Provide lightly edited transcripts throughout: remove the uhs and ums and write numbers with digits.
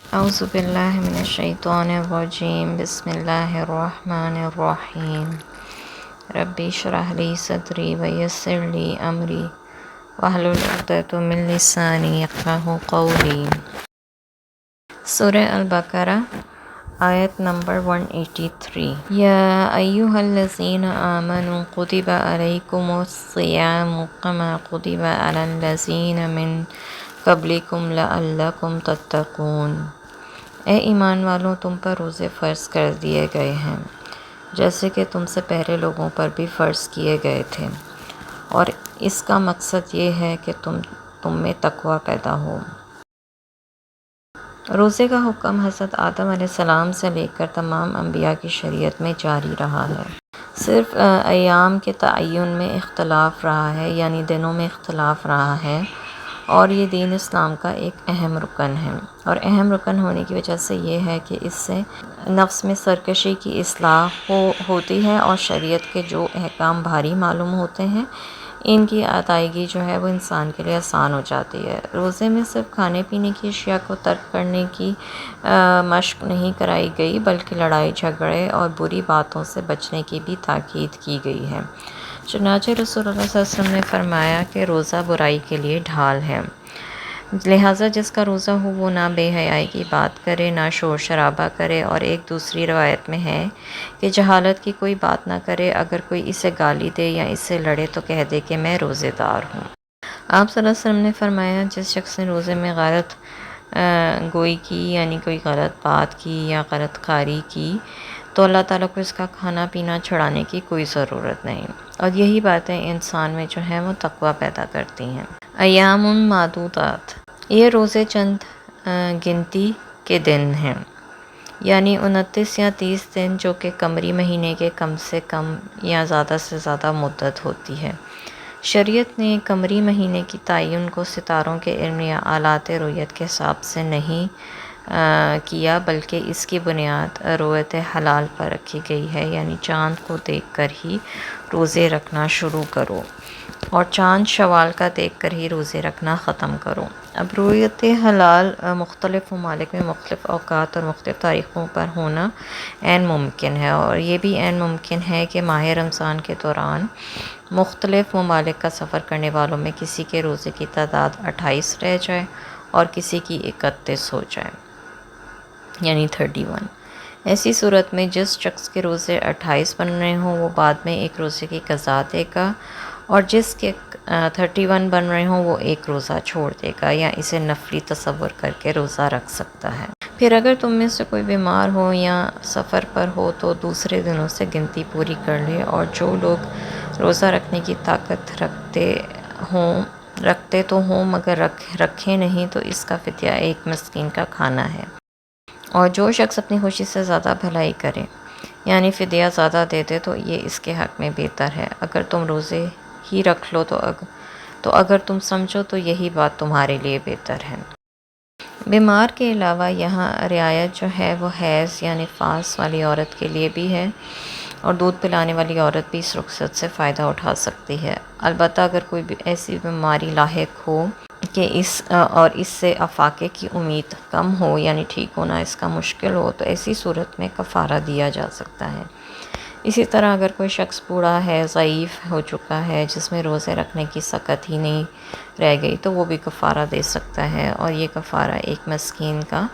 اعوذ باللہ من الشیطان الرجیم، بسم اللہ الرحمن الرحیم۔ رب اشرح لی صدری ویسر لی امری واحلل عقدۃ من لسانی یفقہوا قولی۔ سورہ البقرہ آیت نمبر 183۔ یا ایھا الذین آمنوا کتب علیکم الصیام کما کتب علی الذین من قبلکم لعلکم تتقون۔ اے ایمان والوں، تم پر روزے فرض کر دیے گئے ہیں جیسے کہ تم سے پہلے لوگوں پر بھی فرض کیے گئے تھے، اور اس کا مقصد یہ ہے کہ تم میں تقوی پیدا ہو۔ روزے کا حکم حضرت آدم علیہ السلام سے لے کر تمام انبیاء کی شریعت میں جاری رہا ہے۔ صرف ایام کے تعین میں اختلاف رہا ہے، یعنی دنوں میں اختلاف رہا ہے، اور یہ دین اسلام کا ایک اہم رکن ہے۔ اور اہم رکن ہونے کی وجہ سے یہ ہے کہ اس سے نفس میں سرکشی کی اصلاح ہوتی ہے، اور شریعت کے جو احکام بھاری معلوم ہوتے ہیں ان کی ادائیگی جو ہے وہ انسان کے لیے آسان ہو جاتی ہے۔ روزے میں صرف کھانے پینے کی اشیاء کو ترک کرنے کی مشق نہیں کرائی گئی، بلکہ لڑائی جھگڑے اور بری باتوں سے بچنے کی بھی تاکید کی گئی ہے۔ چنانچہ رسول اللہ صلی اللہ علیہ وسلم نے فرمایا کہ روزہ برائی کے لیے ڈھال ہے، لہٰذا جس کا روزہ ہو وہ نہ بے حیائی کی بات کرے، نہ شور شرابہ کرے، اور ایک دوسری روایت میں ہے کہ جہالت کی کوئی بات نہ کرے۔ اگر کوئی اسے گالی دے یا اس سے لڑے تو کہہ دے کہ میں روزے دار ہوں۔ آپ صلی اللہ علیہ وسلم نے فرمایا، جس شخص نے روزے میں غلط گوئی کی، یعنی کوئی غلط بات کی یا غلط کاری کی، تو اللہ تعالیٰ کو اس کا کھانا پینا چھڑانے کی کوئی ضرورت نہیں، اور یہی باتیں انسان میں جو ہیں وہ تقوی پیدا کرتی ہیں۔ ایام معدودات، یہ روزے چند گنتی کے دن ہیں، یعنی 29 یا 30 دن، جو کہ قمری مہینے کے کم سے کم یا زیادہ سے زیادہ مدت ہوتی ہے۔ شریعت نے قمری مہینے کی تعین کو ستاروں کے علم یا آلات رؤیت کے حساب سے نہیں کیا، بلکہ اس کی بنیاد رؤیت ہلال پر رکھی گئی ہے، یعنی چاند کو دیکھ کر ہی روزے رکھنا شروع کرو، اور چاند شوال کا دیکھ کر ہی روزے رکھنا ختم کرو۔ اب رؤیت ہلال مختلف ممالک میں مختلف اوقات اور مختلف تاریخوں پر ہونا عین ممکن ہے، اور یہ بھی عین ممکن ہے کہ ماہ رمضان کے دوران مختلف ممالک کا سفر کرنے والوں میں کسی کے روزے کی تعداد 28 رہ جائے اور کسی کی 31 ہو جائے، یعنی 31۔ ایسی صورت میں جس شخص کے روزے 28 بن رہے ہوں وہ بعد میں ایک روزے کی قضا دے گا، اور جس کے 31 بن رہے ہوں وہ ایک روزہ چھوڑ دے گا، یا اسے نفلی تصور کر کے روزہ رکھ سکتا ہے۔ پھر اگر تم میں سے کوئی بیمار ہو یا سفر پر ہو تو دوسرے دنوں سے گنتی پوری کر لے، اور جو لوگ روزہ رکھنے کی طاقت رکھتے تو ہوں مگر رکھے نہیں، تو اس کا فدیہ ایک مسکین کا کھانا ہے۔ اور جو شخص اپنی خوشی سے زیادہ بھلائی کرے، یعنی فدیہ زیادہ دے دے، تو یہ اس کے حق میں بہتر ہے۔ اگر تم روزے ہی رکھ لو تو اگر تم سمجھو تو یہی بات تمہارے لیے بہتر ہے۔ بیمار کے علاوہ یہاں رعایت جو ہے وہ حیض یا نفاس والی عورت کے لیے بھی ہے، اور دودھ پلانے والی عورت بھی اس رخصت سے فائدہ اٹھا سکتی ہے، البتہ اگر کوئی ایسی بیماری لاحق ہو کہ اس سے افاقے کی امید کم ہو، یعنی ٹھیک ہونا اس کا مشکل ہو، تو ایسی صورت میں کفارہ دیا جا سکتا ہے۔ اسی طرح اگر کوئی شخص بوڑھا ہے، ضعیف ہو چکا ہے، جس میں روزے رکھنے کی سکت ہی نہیں رہ گئی، تو وہ بھی کفارہ دے سکتا ہے، اور یہ کفارہ ایک مسکین کا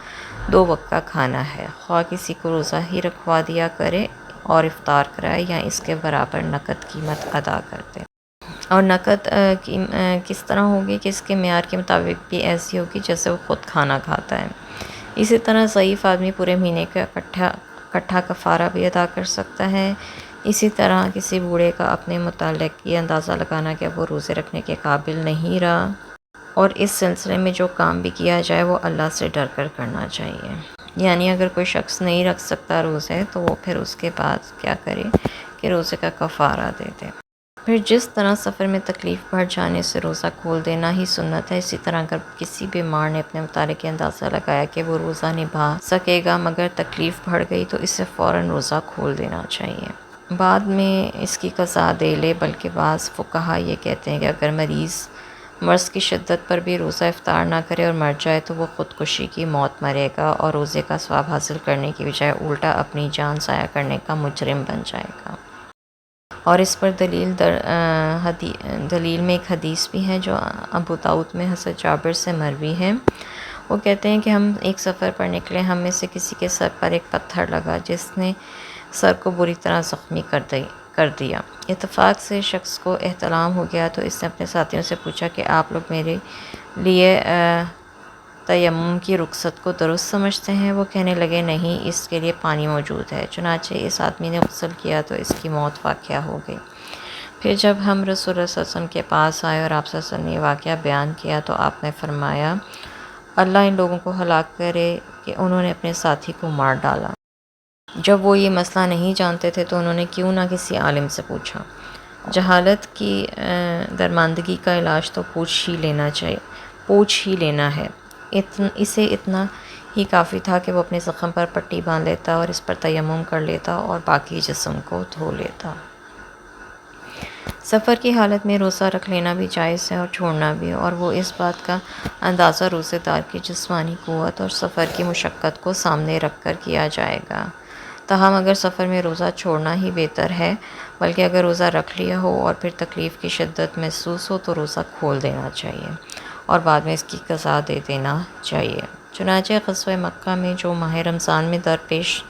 2 وقت کا کھانا ہے، خواہ کسی کو روزہ ہی رکھوا دیا کرے اور افطار کرائے، یا اس کے برابر نقد قیمت ادا کر دے۔ اور نقد کس طرح ہوگی کہ اس کے معیار کے مطابق بھی ایسی ہوگی جیسے وہ خود کھانا کھاتا ہے۔ اسی طرح ضعیف آدمی پورے مہینے کا اکٹھا کفارہ بھی ادا کر سکتا ہے۔ اسی طرح کسی بوڑھے کا اپنے متعلق یہ اندازہ لگانا کہ وہ روزے رکھنے کے قابل نہیں رہا، اور اس سلسلے میں جو کام بھی کیا جائے وہ اللہ سے ڈر کر کرنا چاہیے۔ یعنی اگر کوئی شخص نہیں رکھ سکتا روزے تو وہ پھر اس کے بعد کیا کرے کہ روزے کا کفارہ دے دے۔ پھر جس طرح سفر میں تکلیف بڑھ جانے سے روزہ کھول دینا ہی سنت ہے، اسی طرح اگر کسی بیمار نے اپنے متعلق یہ اندازہ لگایا کہ وہ روزہ نبھا سکے گا مگر تکلیف بڑھ گئی تو اسے فوراً روزہ کھول دینا چاہیے، بعد میں اس کی قضا دے لے۔ بلکہ بعض فقہا یہ کہتے ہیں کہ اگر مریض مرض کی شدت پر بھی روزہ افطار نہ کرے اور مر جائے تو وہ خودکشی کی موت مرے گا اور روزے کا ثواب حاصل کرنے کی بجائے الٹا اپنی جان ضائع کرنے کا مجرم بن جائے گا۔ اور اس پر دلیل میں ایک حدیث بھی ہے جو ابو داؤد میں حضرت جابر سے مروی ہے۔ وہ کہتے ہیں کہ ہم ایک سفر پر نکلے، ہم میں سے کسی کے سر پر ایک پتھر لگا جس نے سر کو بری طرح زخمی کر دیا۔ اتفاق سے شخص کو احتلام ہو گیا تو اس نے اپنے ساتھیوں سے پوچھا کہ آپ لوگ میرے لیے تیمم کی رخصت کو درست سمجھتے ہیں؟ وہ کہنے لگے نہیں، اس کے لیے پانی موجود ہے۔ چنانچہ اس آدمی نے غسل کیا تو اس کی موت واقعہ ہو گئی۔ پھر جب ہم رسول اللہ صلی اللہ علیہ وسلم کے پاس آئے اور آپ صلی اللہ علیہ وسلم نے یہ واقعہ بیان کیا تو آپ نے فرمایا اللہ ان لوگوں کو ہلاک کرے کہ انہوں نے اپنے ساتھی کو مار ڈالا۔ جب وہ یہ مسئلہ نہیں جانتے تھے تو انہوں نے کیوں نہ کسی عالم سے پوچھا۔ جہالت کی درماندگی کا علاج تو پوچھ ہی لینا ہے۔ اسے اتنا ہی کافی تھا کہ وہ اپنے زخم پر پٹی باندھ لیتا اور اس پر تیمم کر لیتا اور باقی جسم کو دھو لیتا۔ سفر کی حالت میں روزہ رکھ لینا بھی جائز ہے اور چھوڑنا بھی، اور وہ اس بات کا اندازہ روزے دار کی جسمانی قوت اور سفر کی مشقت کو سامنے رکھ کر کیا جائے گا۔ تاہم اگر سفر میں روزہ چھوڑنا ہی بہتر ہے، بلکہ اگر روزہ رکھ لیا ہو اور پھر تکلیف کی شدت محسوس ہو تو روزہ کھول دینا چاہیے اور بعد میں اس کی قضا دے دینا چاہیے۔ چنانچہ غزوہ مکہ میں جو ماہ رمضان میں درپیش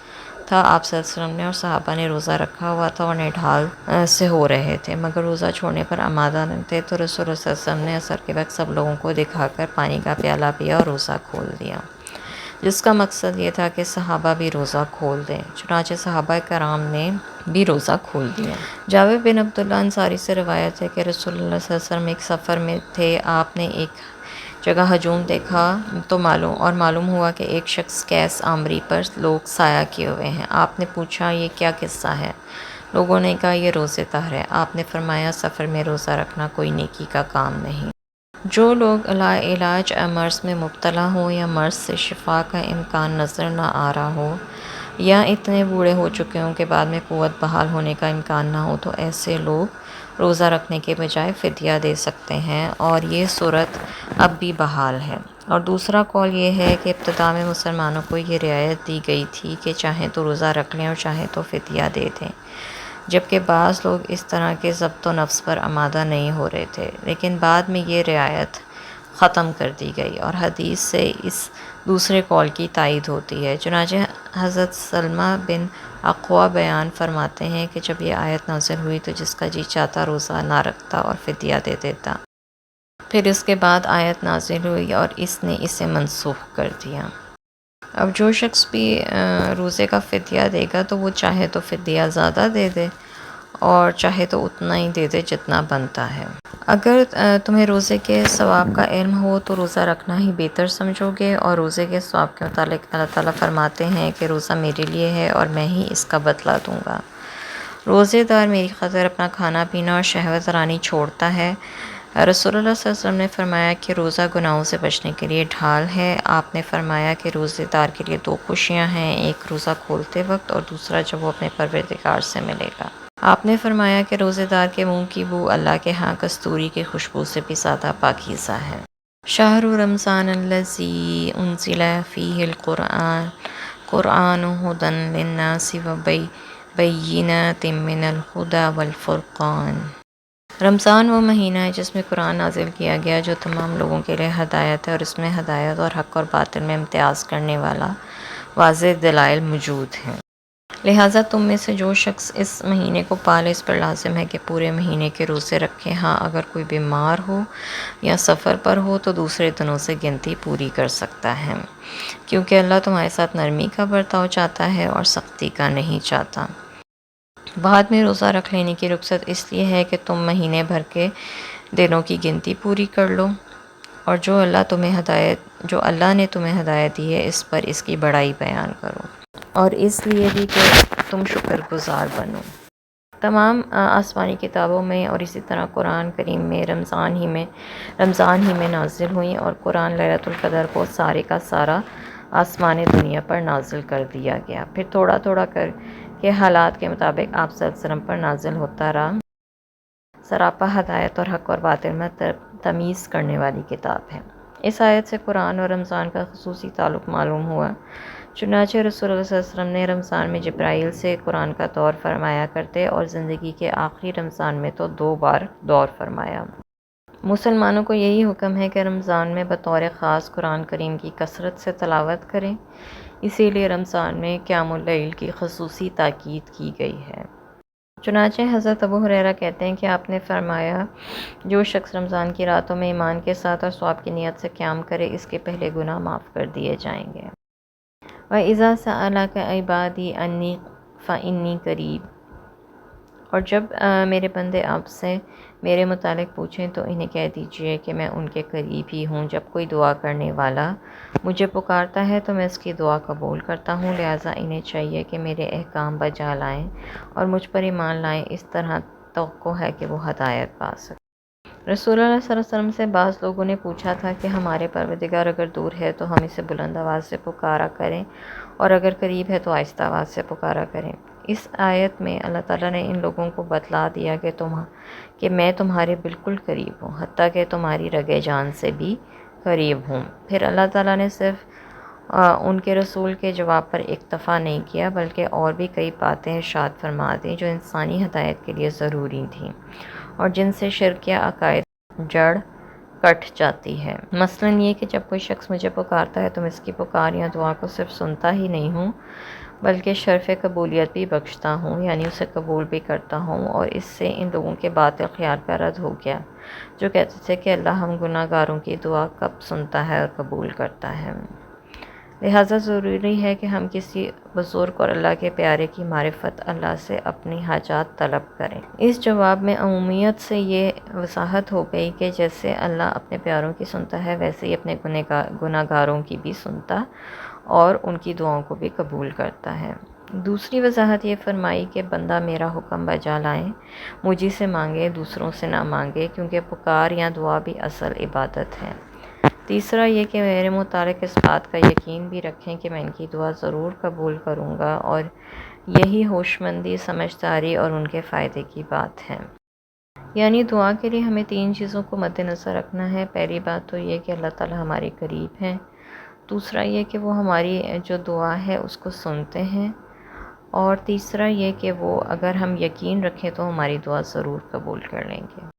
تھا، آپ صلی اللہ علیہ وسلم نے اور صحابہ نے روزہ رکھا ہوا تھا اور نڈھال سے ہو رہے تھے مگر روزہ چھوڑنے پر آمادہ نہ تھے، تو رسول اللہ صلی اللہ علیہ وسلم نے عصر کے وقت سب لوگوں کو دکھا کر پانی کا پیالہ پیا اور روزہ کھول دیا، جس کا مقصد یہ تھا کہ صحابہ بھی روزہ کھول دیں۔ چنانچہ صحابہ کرام نے بھی روزہ کھول دیا۔ جابر بن عبداللہ انصاری سے روایت ہے کہ رسول اللہ صلی اللہ علیہ وسلم ایک سفر میں تھے، آپ نے ایک جگہ ہجوم دیکھا تو معلوم ہوا کہ ایک شخص کیس آمری پر لوگ سایہ کیے ہوئے ہیں۔ آپ نے پوچھا یہ کیا قصہ ہے؟ لوگوں نے کہا یہ روزے دار ہے۔ آپ نے فرمایا سفر میں روزہ رکھنا کوئی نیکی کا کام نہیں۔ جو لوگ لاعلاج مرض میں مبتلا ہوں یا مرض سے شفا کا امکان نظر نہ آ رہا ہو یا اتنے بوڑھے ہو چکے ہوں کہ بعد میں قوت بحال ہونے کا امکان نہ ہو تو ایسے لوگ روزہ رکھنے کے بجائے فدیہ دے سکتے ہیں اور یہ صورت اب بھی بحال ہے۔ اور دوسرا قول یہ ہے کہ ابتدا میں مسلمانوں کو یہ رعایت دی گئی تھی کہ چاہیں تو روزہ رکھ لیں اور چاہیں تو فدیہ دے دیں، جبکہ بعض لوگ اس طرح کے ضبط و نفس پر آمادہ نہیں ہو رہے تھے، لیکن بعد میں یہ رعایت ختم کر دی گئی اور حدیث سے اس دوسرے قول کی تائید ہوتی ہے۔ چنانچہ حضرت سلمہ بن اقویٰ بیان فرماتے ہیں کہ جب یہ آیت نازل ہوئی تو جس کا جی چاہتا روزہ نہ رکھتا اور فدیہ دے دیتا۔ پھر اس کے بعد آیت نازل ہوئی اور اس نے اسے منسوخ کر دیا۔ اب جو شخص بھی روزے کا فدیہ دے گا تو وہ چاہے تو فدیہ زیادہ دے دے اور چاہے تو اتنا ہی دے دے جتنا بنتا ہے۔ اگر تمہیں روزے کے ثواب کا علم ہو تو روزہ رکھنا ہی بہتر سمجھو گے، اور روزے کے ثواب کے متعلق اللہ تعالیٰ فرماتے ہیں کہ روزہ میرے لیے ہے اور میں ہی اس کا بدلہ دوں گا۔ روزے دار میری خاطر اپنا کھانا پینا اور شہوت رانی چھوڑتا ہے۔ رسول اللہ صلی اللہ علیہ وسلم نے فرمایا کہ روزہ گناہوں سے بچنے کے لیے ڈھال ہے۔ آپ نے فرمایا کہ روزے دار کے لیے دو خوشیاں ہیں، ایک روزہ کھولتے وقت اور دوسرا جب وہ اپنے پروردگار سے ملے گا۔ آپ نے فرمایا کہ روزے دار کے منہ کی بو اللہ کے ہاں کستوری کی خوشبو سے بھی زیادہ پاکیزہ ہے۔ شہر رمضان الذی انزل فیہ القرآن ھدی للناس وبینات من الھدی والفرقان۔ رمضان وہ مہینہ ہے جس میں قرآن نازل کیا گیا جو تمام لوگوں کے لیے ہدایت ہے، اور اس میں ہدایت اور حق اور باطل میں امتیاز کرنے والا واضح دلائل موجود ہیں۔ لہٰذا تم میں سے جو شخص اس مہینے کو پالے اس پر لازم ہے کہ پورے مہینے کے روزے رکھے، ہاں اگر کوئی بیمار ہو یا سفر پر ہو تو دوسرے دنوں سے گنتی پوری کر سکتا ہے، کیونکہ اللہ تمہارے ساتھ نرمی کا برتاؤ چاہتا ہے اور سختی کا نہیں چاہتا۔ بعد میں روزہ رکھ لینے کی رخصت اس لیے ہے کہ تم مہینے بھر کے دنوں کی گنتی پوری کر لو، اور جو اللہ نے تمہیں ہدایت دی ہے اس پر اس کی بڑائی بیان کرو، اور اس لیے بھی کہ تم شکر گزار بنو۔ تمام آسمانی کتابوں میں اور اسی طرح قرآن کریم میں رمضان ہی میں نازل ہوئیں، اور قرآن لیلۃ القدر کو سارے کا سارا آسمان دنیا پر نازل کر دیا گیا، پھر تھوڑا تھوڑا کر کے حالات کے مطابق آپ صلی اللہ علیہ وسلم پر نازل ہوتا رہا۔ سراپا ہدایت اور حق اور باطل میں تمیز کرنے والی کتاب ہے۔ اس آیت سے قرآن اور رمضان کا خصوصی تعلق معلوم ہوا۔ چنانچہ رسول اللہ صلی اللہ علیہ وسلم نے رمضان میں جبرائیل سے قرآن کا دور فرمایا کرتے اور زندگی کے آخری رمضان میں تو 2 بار دور فرمایا۔ مسلمانوں کو یہی حکم ہے کہ رمضان میں بطور خاص قرآن کریم کی کثرت سے تلاوت کریں، اسی لیے رمضان میں قیام اللیل کی خصوصی تاکید کی گئی ہے۔ چنانچہ حضرت ابو ہریرہ کہتے ہیں کہ آپ نے فرمایا، جو شخص رمضان کی راتوں میں ایمان کے ساتھ اور ثواب کی نیت سے قیام کرے، اس کے پہلے گناہ معاف کر دیے جائیں گے۔ وَإِذَا سَأَلَكَ عِبَادِي عَنِّي فَإِنِّي قَرِيبٌ، اور جب میرے بندے آپ سے میرے متعلق پوچھیں تو انہیں کہہ دیجئے کہ میں ان کے قریب ہی ہوں۔ جب کوئی دعا کرنے والا مجھے پکارتا ہے تو میں اس کی دعا قبول کرتا ہوں، لہٰذا انہیں چاہیے کہ میرے احکام بجا لائیں اور مجھ پر ایمان لائیں، اس طرح توقع ہے کہ وہ ہدایت پا سکیں۔ رسول اللہ صلی اللہ علیہ وسلم سے بعض لوگوں نے پوچھا تھا کہ ہمارے پروردگار اگر دور ہے تو ہم اسے بلند آواز سے پکارا کریں، اور اگر قریب ہے تو آہستہ آواز سے پکارا کریں۔ اس آیت میں اللہ تعالیٰ نے ان لوگوں کو بتلا دیا کہ میں تمہارے بالکل قریب ہوں، حتیٰ کہ تمہاری رگِ جان سے بھی قریب ہوں۔ پھر اللہ تعالیٰ نے صرف ان کے رسول کے جواب پر اکتفا نہیں کیا، بلکہ اور بھی کئی باتیں ارشاد فرما دیں جو انسانی ہدایت کے لیے ضروری تھیں اور جن سے شرک یا عقائد جڑ کٹ جاتی ہے۔ مثلاً یہ کہ جب کوئی شخص مجھے پکارتا ہے تو میں اس کی پکار یا دعا کو صرف سنتا ہی نہیں ہوں بلکہ شرف قبولیت بھی بخشتا ہوں، یعنی اسے قبول بھی کرتا ہوں، اور اس سے ان لوگوں کے باطل خیال کا رد ہو گیا جو کہتے تھے کہ اللہ ہم گناہ گاروں کی دعا کب سنتا ہے اور قبول کرتا ہے۔ لہٰذا ضروری ہے کہ ہم کسی بزرگ اور اللہ کے پیارے کی معرفت اللہ سے اپنی حاجات طلب کریں۔ اس جواب میں عمومیت سے یہ وضاحت ہو گئی کہ جیسے اللہ اپنے پیاروں کی سنتا ہے ویسے ہی اپنے گناہ گاروں کی بھی سنتا اور ان کی دعاؤں کو بھی قبول کرتا ہے۔ دوسری وضاحت یہ فرمائی کہ بندہ میرا حکم بجا لائیں، مجھے سے مانگے، دوسروں سے نہ مانگے، کیونکہ پکار یا دعا بھی اصل عبادت ہے۔ تیسرا یہ کہ میرے متعلق اس بات کا یقین بھی رکھیں کہ میں ان کی دعا ضرور قبول کروں گا، اور یہی ہوشمندی، سمجھداری اور ان کے فائدے کی بات ہے۔ یعنی دعا کے لیے ہمیں 3 چیزوں کو مد نظر رکھنا ہے۔ پہلی بات تو یہ کہ اللہ تعالیٰ ہمارے قریب ہیں، دوسرا یہ کہ وہ ہماری جو دعا ہے اس کو سنتے ہیں، اور تیسرا یہ کہ وہ اگر ہم یقین رکھیں تو ہماری دعا ضرور قبول کر لیں گے۔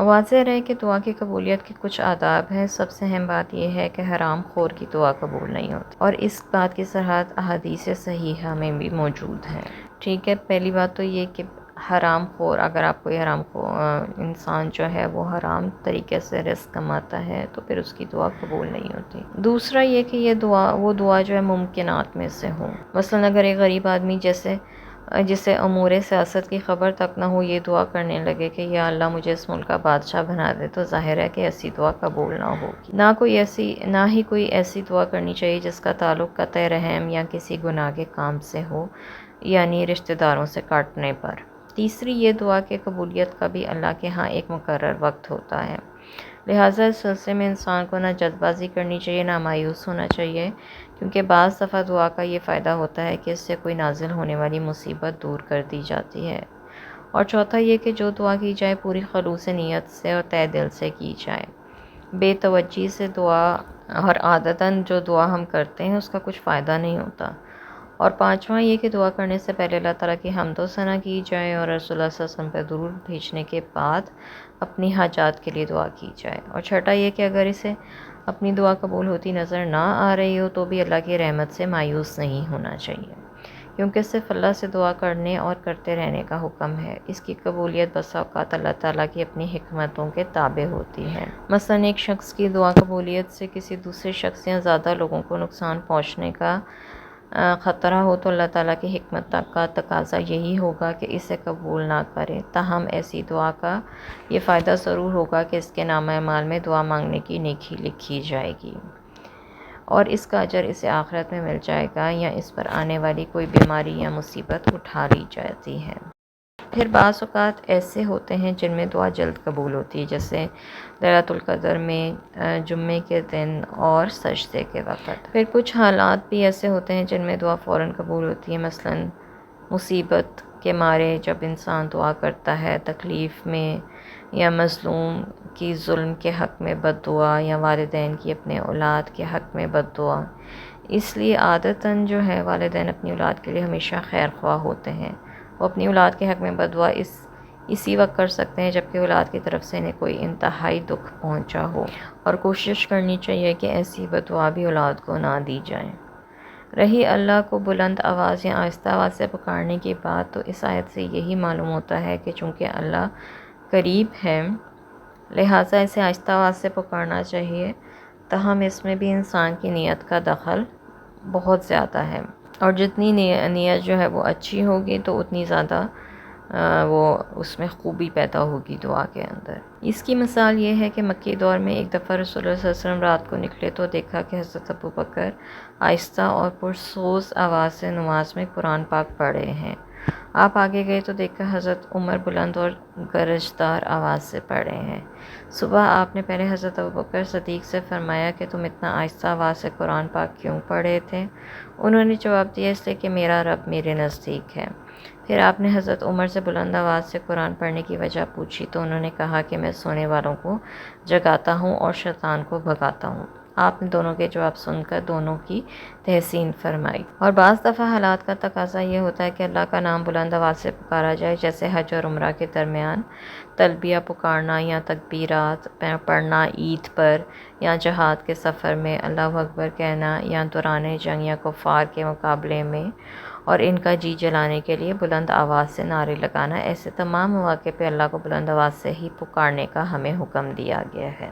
واضح رہے کہ دعا کی قبولیت کے کچھ آداب ہیں۔ سب سے اہم بات یہ ہے کہ حرام خور کی دعا قبول نہیں ہوتی، اور اس بات کی صحت احادیث صحیحہ میں بھی موجود ہے۔ ٹھیک ہے، پہلی بات تو یہ کہ حرام خور، اگر آپ کوئی حرام خور انسان جو ہے وہ حرام طریقے سے رزق کماتا ہے تو پھر اس کی دعا قبول نہیں ہوتی۔ دوسرا یہ کہ یہ دعا جو ہے ممکنات میں سے ہو۔ مثلاً اگر ایک غریب آدمی جسے امور سیاست کی خبر تک نہ ہو یہ دعا کرنے لگے کہ یا اللہ مجھے اس ملک کا بادشاہ بنا دے، تو ظاہر ہے کہ ایسی دعا قبول نہ ہوگی۔ نہ ہی کوئی ایسی دعا کرنی چاہیے جس کا تعلق قطع رحم یا کسی گناہ کے کام سے ہو، یعنی رشتہ داروں سے کاٹنے پر۔ تیسری یہ دعا کہ قبولیت کا بھی اللہ کے ہاں ایک مقرر وقت ہوتا ہے، لہٰذا اس سلسلے میں انسان کو نہ جلد بازی کرنی چاہیے نہ مایوس ہونا چاہیے، کیونکہ بعض دفعہ دعا کا یہ فائدہ ہوتا ہے کہ اس سے کوئی نازل ہونے والی مصیبت دور کر دی جاتی ہے۔ اور چوتھا یہ کہ جو دعا کی جائے پوری خلوص نیت سے اور تہ دل سے کی جائے، بے توجہی سے دعا اور عادتاً جو دعا ہم کرتے ہیں اس کا کچھ فائدہ نہیں ہوتا۔ اور پانچواں یہ کہ دعا کرنے سے پہلے اللہ تعالیٰ کی حمد و ثنا کی جائے، اور رسول اللہ صلی اللہ علیہ وسلم پہ درود بھیجنے کے بعد اپنی حاجات کے لیے دعا کی جائے۔ اور چھٹا یہ کہ اگر اسے اپنی دعا قبول ہوتی نظر نہ آ رہی ہو تو بھی اللہ کی رحمت سے مایوس نہیں ہونا چاہیے، کیونکہ صرف اللہ سے دعا کرنے اور کرتے رہنے کا حکم ہے۔ اس کی قبولیت بسا اوقات اللہ تعالیٰ کی اپنی حکمتوں کے تابع ہوتی ہے۔ مثلاً ایک شخص کی دعا قبولیت سے کسی دوسرے شخص یا زیادہ لوگوں کو نقصان پہنچنے کا خطرہ ہو تو اللہ تعالیٰ کی حکمت کا تقاضا یہی ہوگا کہ اسے قبول نہ کرے۔ تاہم ایسی دعا کا یہ فائدہ ضرور ہوگا کہ اس کے نامہ اعمال میں دعا مانگنے کی نیکی لکھی جائے گی، اور اس کا اجر اسے آخرت میں مل جائے گا، یا اس پر آنے والی کوئی بیماری یا مصیبت اٹھا لی جاتی ہے۔ پھر بعض اوقات ایسے ہوتے ہیں جن میں دعا جلد قبول ہوتی ہے، جیسے لیلۃ القدر میں، جمعے کے دن اور سجدے کے وقت۔ پھر کچھ حالات بھی ایسے ہوتے ہیں جن میں دعا فوراً قبول ہوتی ہے، مثلاً مصیبت کے مارے جب انسان دعا کرتا ہے تکلیف میں، یا مظلوم کی ظلم کے حق میں بد دعا، یا والدین کی اپنے اولاد کے حق میں بد دعا، اس لیے عادتاً جو ہے والدین اپنی اولاد کے لیے ہمیشہ خیر خواہ ہوتے ہیں۔ وہ اپنی اولاد کے حق میں بد دعا اسی وقت کر سکتے ہیں جب کہ اولاد کی طرف سے انہیں کوئی انتہائی دکھ پہنچا ہو، اور کوشش کرنی چاہیے کہ ایسی بد دعا بھی اولاد کو نہ دی جائے۔ رہی اللہ کو بلند آواز یا آہستہ آواز سے پکارنے کی بات، تو اس آیت سے یہی معلوم ہوتا ہے کہ چونکہ اللہ قریب ہے لہٰذا اسے آہستہ آواز سے پکارنا چاہیے، تاہم اس میں بھی انسان کی نیت کا دخل بہت زیادہ ہے، اور جتنی نیت جو ہے وہ اچھی ہوگی تو اتنی زیادہ وہ اس میں خوبی پیدا ہوگی دعا کے اندر۔ اس کی مثال یہ ہے کہ مکی دور میں ایک دفعہ رسول اللہ صلی اللہ علیہ وسلم رات کو نکلے تو دیکھا کہ حضرت ابوبکر آہستہ اور پرسوز آواز سے نماز میں قرآن پاک پڑھ رہے ہیں۔ آپ آگے گئے تو دیکھا حضرت عمر بلند اور گرجدار آواز سے پڑھ رہے ہیں۔ صبح آپ نے پہلے حضرت ابوبکر صدیق سے فرمایا کہ تم اتنا آہستہ آواز سے قرآن پاک کیوں پڑھ رہے تھے؟ انہوں نے جواب دیا اس لیے کہ میرا رب میرے نزدیک ہے۔ پھر آپ نے حضرت عمر سے بلند آواز سے قرآن پڑھنے کی وجہ پوچھی تو انہوں نے کہا کہ میں سونے والوں کو جگاتا ہوں اور شیطان کو بھگاتا ہوں۔ آپ نے دونوں کے جواب سن کر دونوں کی تحسین فرمائی۔ اور بعض دفعہ حالات کا تقاضا یہ ہوتا ہے کہ اللہ کا نام بلند آواز سے پکارا جائے، جیسے حج اور عمرہ کے درمیان تلبیہ پکارنا، یا تکبیرات پڑھنا عید پر، یا جہاد کے سفر میں اللہ اکبر کہنا، یا دوران جنگ یا کفار کے مقابلے میں اور ان کا جی جلانے کے لیے بلند آواز سے نعرے لگانا۔ ایسے تمام مواقع پہ اللہ کو بلند آواز سے ہی پکارنے کا ہمیں حکم دیا گیا ہے۔